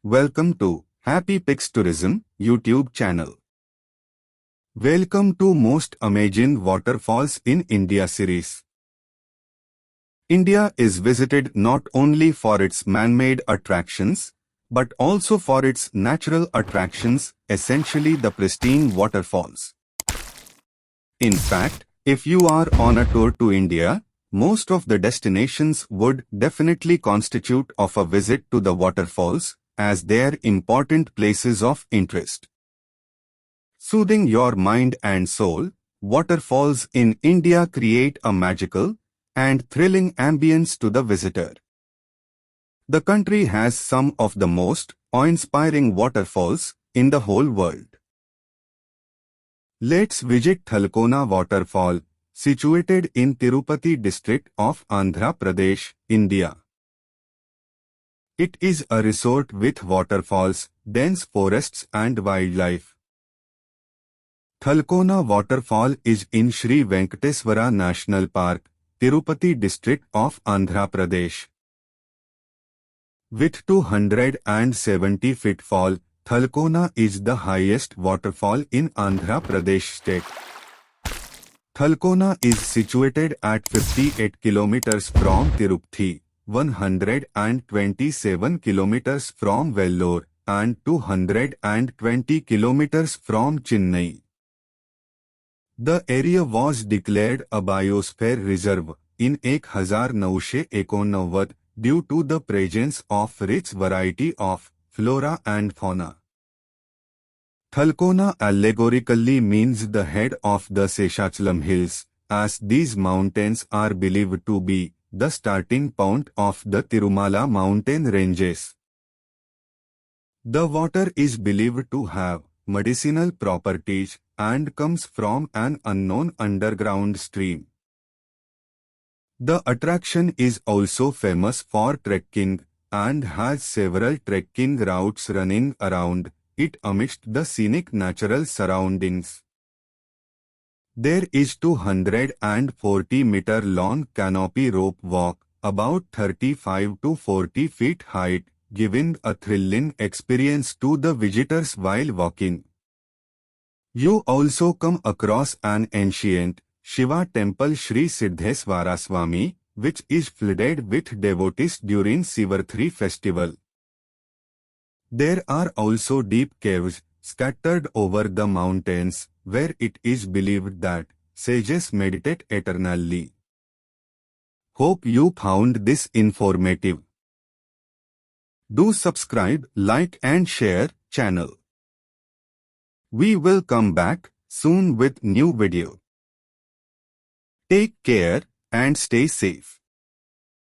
Welcome to Happy Pics Tourism YouTube channel. Welcome to Most Amazing Waterfalls in India series. India is visited not only for its man-made attractions, but also for its natural attractions, essentially the pristine waterfalls. In fact, if you are on a tour to India, most of the destinations would definitely constitute of a visit to the waterfalls, as they are important places of interest. Soothing your mind and soul, waterfalls in India create a magical and thrilling ambience to the visitor. The country has some of the most awe-inspiring waterfalls in the whole world. Let's visit Talakona waterfall, situated in Tirupati district of Andhra Pradesh, India. It is a resort with waterfalls, dense forests and wildlife. Talakona waterfall is in Sri Venkateswara National Park, Tirupati district of Andhra Pradesh. With 270 feet fall, Talakona is the highest waterfall in Andhra Pradesh state. Talakona is situated at 58 kilometers from Tirupati, 127 kilometers from Vellore, and 220 kilometers from Chennai. The area was declared a biosphere reserve in 1989 due to the presence of rich variety of flora and fauna. Talakona allegorically means the head of the Seshachalam hills, as these mountains are believed to be the starting point of the Tirumala mountain ranges. The water is believed to have medicinal properties and comes from an unknown underground stream. The attraction is also famous for trekking and has several trekking routes running around it amidst the scenic natural surroundings. There is 240-meter long canopy rope walk, about 35 to 40 feet height, giving a thrilling experience to the visitors while walking. You also come across an ancient Shiva temple Sri Venkateswara Swami, which is flooded with devotees during Sivaratri festival. There are also deep caves scattered over the mountains, where it is believed that sages meditate eternally. Hope you found this informative. Do subscribe, like and share channel. We will come back soon with new video. Take care and stay safe.